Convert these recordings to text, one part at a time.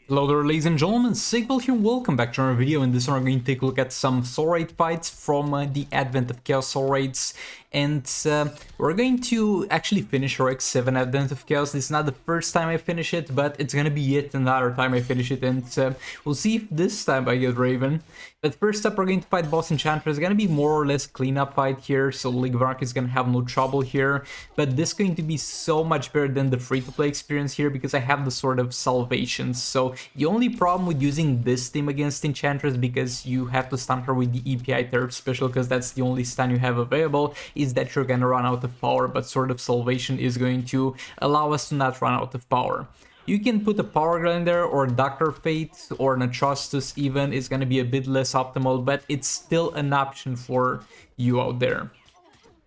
Hello there, ladies and gentlemen, Sigval here, welcome back to our video. In this one we're going to take a look at some Soul Raid fights from the advent of Chaos Soul Raids. And we're going to actually finish our X7 Advent of Chaos. This is not the first time I finish it, but it's gonna be yet another time I finish it. And we'll see if this time I get Raven. But first up, we're going to fight boss Enchantress. It's gonna be more or less cleanup fight here, so League of Arc is gonna have no trouble here. But this is going to be so much better than the free-to-play experience here because I have the sort of salvation. So the only problem with using this team against Enchantress, because you have to stun her with the EPI third special, because that's the only stun you have available, is that you're gonna run out of power, but sort of salvation is going to allow us to not run out of power. You can put a Power Glove in there, or Doctor Fate, or an Atrocitus even. Is gonna be a bit less optimal, but it's still an option for you out there.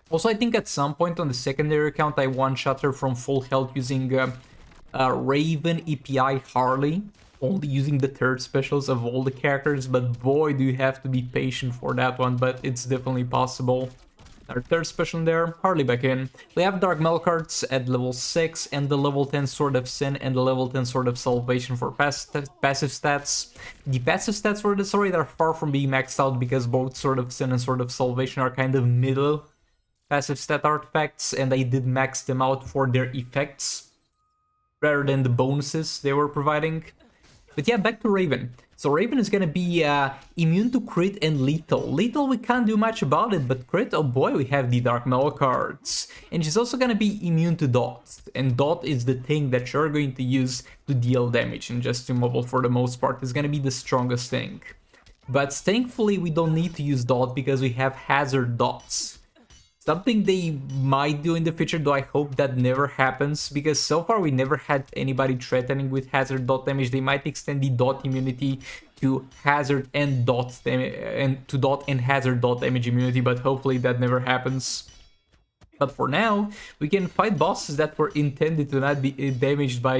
Also, I think at some point on the secondary account I one-shot her from full health using Raven, EPI, Harley, only using the third specials of all the characters, but boy do you have to be patient for that one, but it's definitely possible. Our third special in there, Harley back in. We have Dark Metal cards at level 6 and the level 10 Sword of Sin and the level 10 Sword of Salvation for passive stats. The passive stats for this raid are far from being maxed out because both Sword of Sin and Sword of Salvation are kind of middle passive stat artifacts, and I did max them out for their effects rather than the bonuses they were providing. But yeah, back to Raven. So Raven is gonna be immune to crit and lethal. Lethal we can't do much about it, but crit, oh boy, we have the Dark Metal cards. And she's also gonna be immune to dot. And dot is the thing that you're going to use to deal damage, and just immobile for the most part is gonna be the strongest thing. But thankfully we don't need to use dot because we have hazard dots. Something they might do in the future, though I hope that never happens, because so far we never had anybody threatening with hazard dot damage. They might extend the dot immunity to hazard and dot and to dot and hazard dot damage immunity, but hopefully that never happens. But for now, we can fight bosses that were intended to not be damaged by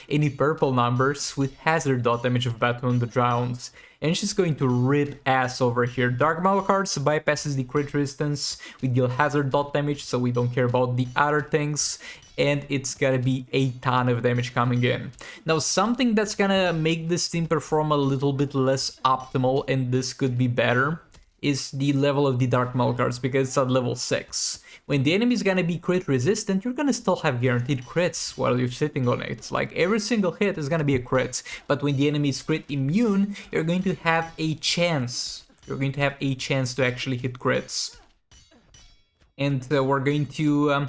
any purple numbers with hazard dot damage of Batwoman the Drowned. And she's going to rip ass over here. Dark Metal cards bypasses the crit resistance. We deal hazard dot damage, so we don't care about the other things. And it's gonna be a ton of damage coming in. Now, something that's gonna make this team perform a little bit less optimal, and this could be better, is the level of the Dark Metal cards, because it's at level 6. When the enemy is gonna be crit resistant, you're gonna still have guaranteed crits while you're sitting on it. Like, every single hit is gonna be a crit, but when the enemy is crit immune, you're going to have a chance. You're going to have a chance to actually hit crits. And we're going to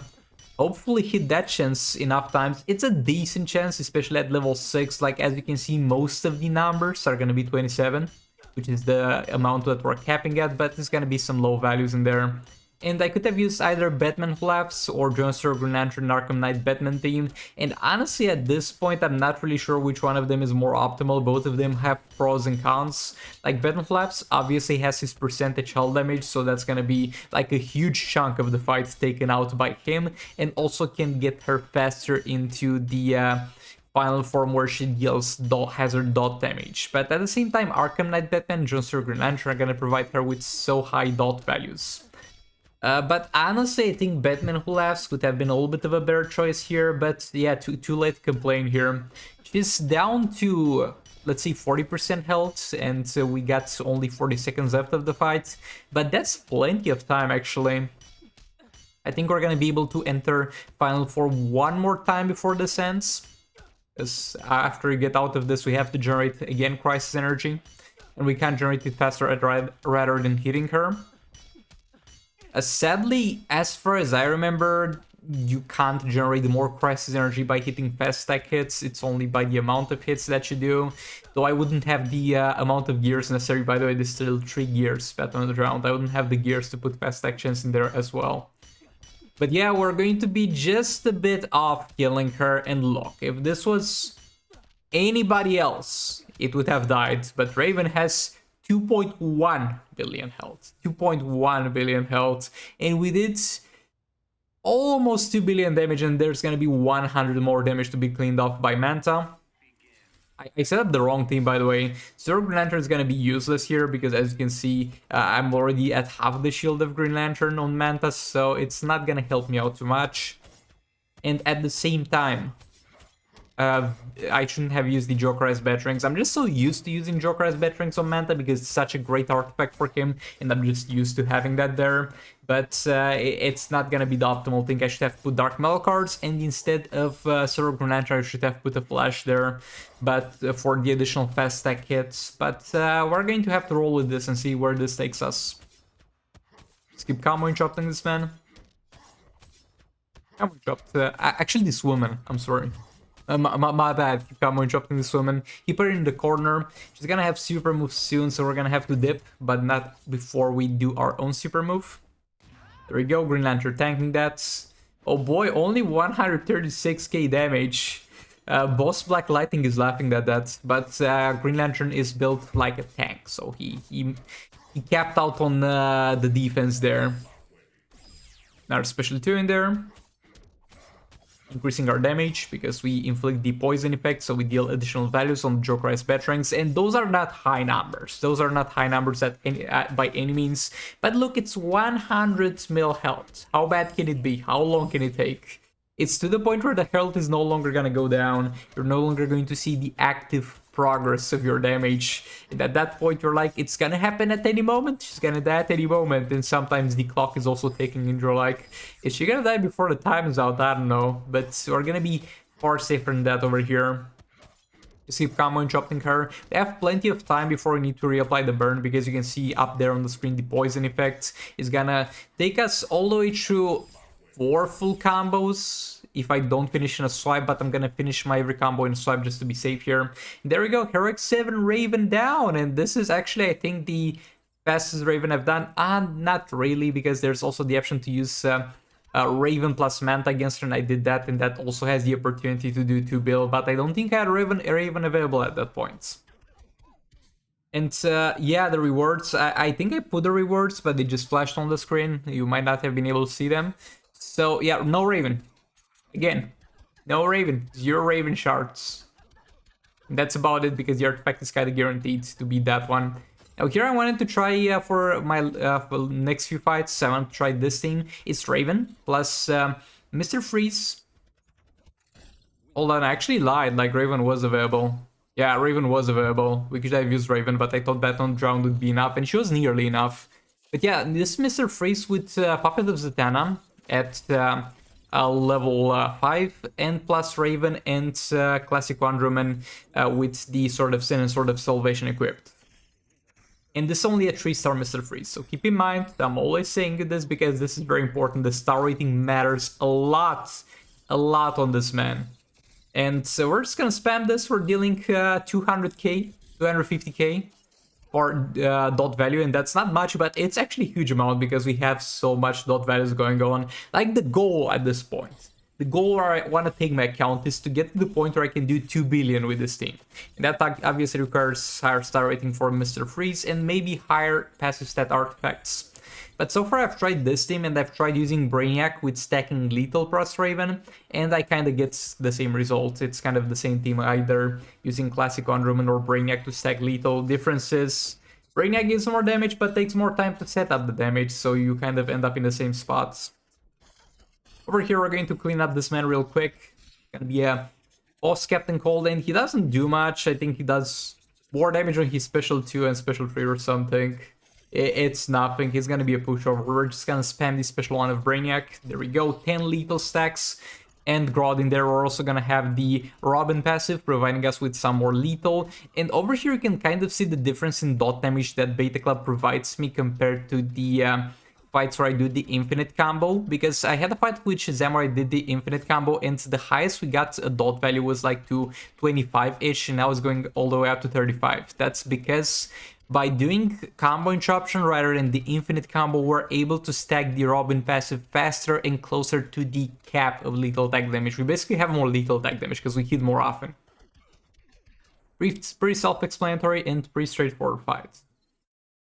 hopefully hit that chance enough times. It's a decent chance, especially at level 6. Like, as you can see, most of the numbers are gonna be 27. Which is the amount that we're capping at, but there's gonna be some low values in there. And I could have used either Batman Flaps or Jonestar, Green Lantern, Arkham Knight Batman theme. And honestly, at this point, I'm not really sure which one of them is more optimal. Both of them have pros and cons. Like, Batman Flaps obviously has his percentage hull damage, so that's gonna be like a huge chunk of the fight taken out by him. And also can get her faster into the final form where she deals hazard dot damage. But at the same time, Arkham Knight Batman and Jonestar Green Lantern are gonna provide her with so high dot values. But honestly, I think Batman Who Laughs would have been a little bit of a better choice here, but yeah, too late to complain here. She's down to, let's see, 40% health, and we got only 40 seconds left of the fight, but that's plenty of time actually. I think we're gonna be able to enter Final Form one more time before this ends. Because after we get out of this, we have to generate again Crisis Energy, and we can't generate it faster rather than hitting her. Sadly, as far as I remember, you can't generate more Crisis Energy by hitting fast stack hits. It's only by the amount of hits that you do. Though I wouldn't have the amount of gears necessary. By the way, there's still 3 gears Batman on the round. I wouldn't have the gears to put fast stack chance in there as well. But yeah, we're going to be just a bit off killing her, and look, if this was anybody else, it would have died, but Raven has 2.1 billion health, 2.1 billion health, and we did almost 2 billion damage, and there's gonna be 100 more damage to be cleaned off by Manta. I set up the wrong team, by the way. So Green Lantern is gonna be useless here because, as you can see, I'm already at half the shield of Green Lantern on Manta, so it's not gonna help me out too much. And at the same time, uh, I shouldn't have used the Jokerized Batterings. I'm just so used to using Jokerized Batterings on Manta because it's such a great artifact for him, and I'm just used to having that there. But it's not gonna be the optimal thing. I should have put Dark Metal cards, and instead of Servo Granator, I should have put a Flash there, but for the additional fast stack hits. But we're going to have to roll with this and see where this takes us. Let's keep combo interrupting this man. Combo interrupt. Actually, this woman. I'm sorry. My bad, Kamo interrupting this woman. He put her in the corner. She's gonna have super move soon, so we're gonna have to dip, but not before we do our own super move. There we go, Green Lantern tanking that. Oh boy, only 136k damage. Boss Black Lightning is laughing at that, but Green Lantern is built like a tank, so he capped out on the defense there. Another special 2 in there. Increasing our damage because we inflict the poison effect, so we deal additional values on Jokerized Batterings, and those are not high numbers. Those are not high numbers by any means. But look, it's 100 mil health. How bad can it be? How long can it take? It's to the point where the health is no longer gonna go down. You're no longer going to see the active progress of your damage. And at that point, you're like, it's gonna happen at any moment. She's gonna die at any moment. And sometimes the clock is also ticking, and you're like, is she gonna die before the time is out? I don't know. But we're gonna be far safer than that over here. Just keep combo interrupting her. We have plenty of time before we need to reapply the burn, because you can see up there on the screen the poison effect is gonna take us all the way through 4 full combos if I don't finish in a swipe, but I'm gonna finish my every combo in a swipe just to be safe here. There we go, Heroic 7 Raven down, and this is actually, I think, the fastest Raven I've done. Not really, because there's also the option to use Raven plus Manta against her, and I did that, and that also has the opportunity to do 2 bill, but I don't think I had Raven available at that point. And yeah, the rewards, I think I put the rewards, but they just flashed on the screen. You might not have been able to see them. So yeah, no Raven. Again, no Raven. 0 Raven shards. And that's about it, because the artifact is kind of guaranteed to be that one. Now here I wanted to try for my for next few fights, I want to try this team. It's Raven plus Mr. Freeze. Hold on, I actually lied, like Raven was available. Yeah, Raven was available. We could have used Raven, but I thought Bat on Drown would be enough, and she was nearly enough. But yeah, this Mr. Freeze with Puppet of Zatanna at level 5, and plus Raven and Classic Wonder Woman with the Sword of Sin and Sword of Salvation equipped. And this is only a 3-star Mr. Freeze, so keep in mind, I'm always saying this because this is very important. The star rating matters a lot on this man. And so we're just gonna spam this. We're dealing 200k, 250k for dot value, and that's not much, but it's actually a huge amount because we have so much dot values going on. Like the goal at this point, the goal where I want to take my account is to get to the point where I can do 2 billion with this team. And that obviously requires higher star rating for Mr. Freeze and maybe higher passive stat artifacts. But so far I've tried this team, and I've tried using Brainiac with stacking Lethal plus Raven, and I kind of get the same result. It's kind of the same team, either using Classic Wonder Woman or Brainiac to stack Lethal. Difference is Brainiac gives more damage but takes more time to set up the damage, so you kind of end up in the same spots. Over here we're going to clean up this man real quick. Gonna be a boss Captain Cold, and he doesn't do much. I think he does more damage on his special 2 and special 3 or something. It's nothing. He's gonna be a pushover. We're just gonna spam the special 1 of Brainiac. There we go, 10 lethal stacks. And Grodd in there. We're also gonna have the Robin passive, providing us with some more lethal. And over here you can kind of see the difference in dot damage that Beta Club provides me compared to the fights where I do the infinite combo, because I had a fight with Shazam where I did the infinite combo, and the highest we got a dot value was like to 25-ish, and I was going all the way up to 35. That's because by doing combo interruption rather than the infinite combo, we're able to stack the Robin passive faster and closer to the cap of lethal attack damage. We basically have more lethal attack damage because we hit more often. Pretty self-explanatory and pretty straightforward fight.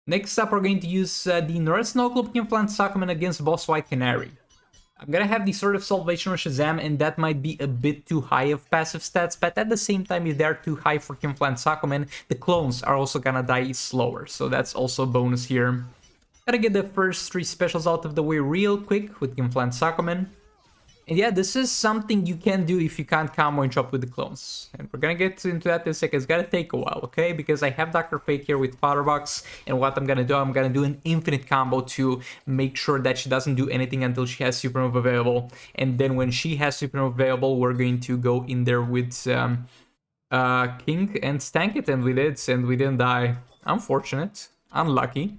Next up, we're going to use the North Snow Globe Kinflant Suckman against Boss White Canary. I'm gonna have the Sword of Salvation or Shazam, and that might be a bit too high of passive stats, but at the same time, if they're too high for Kinflant Suckman, the clones are also gonna die slower, so that's also a bonus here. Gotta get the first 3 specials out of the way real quick with Kinflant Suckman. And yeah, this is something you can do if you can't combo and chop with the clones. And we're gonna get into that in a second. It's gonna take a while, okay? Because I have Dr. Fate here with Powder Box, and what I'm gonna do an infinite combo to make sure that she doesn't do anything until she has Supernova available. And then when she has Supernova available, we're going to go in there with King and stank it, and we did, and we didn't die. Unfortunate. Unlucky.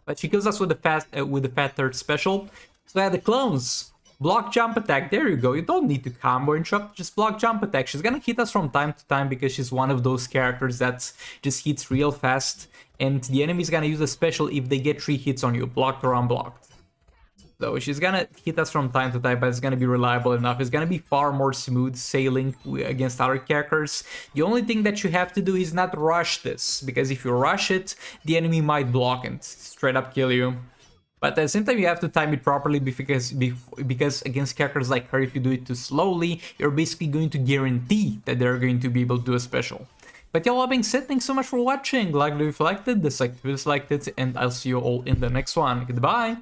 But she kills us with the fat third special. So yeah, the clones. Block jump attack, there you go. You don't need to combo and chop, just block jump attack. She's gonna hit us from time to time because she's one of those characters that just hits real fast. And the enemy's gonna use a special if they get 3 hits on you, blocked or unblocked. So she's gonna hit us from time to time, but it's gonna be reliable enough. It's gonna be far more smooth sailing against other characters. The only thing that you have to do is not rush this, because if you rush it, the enemy might block and straight up kill you. But at the same time, you have to time it properly because against characters like her, if you do it too slowly, you're basically going to guarantee that they're going to be able to do a special. But yeah, all that being said, thanks so much for watching. Like if you liked it, dislike if you disliked it, and I'll see you all in the next one. Goodbye!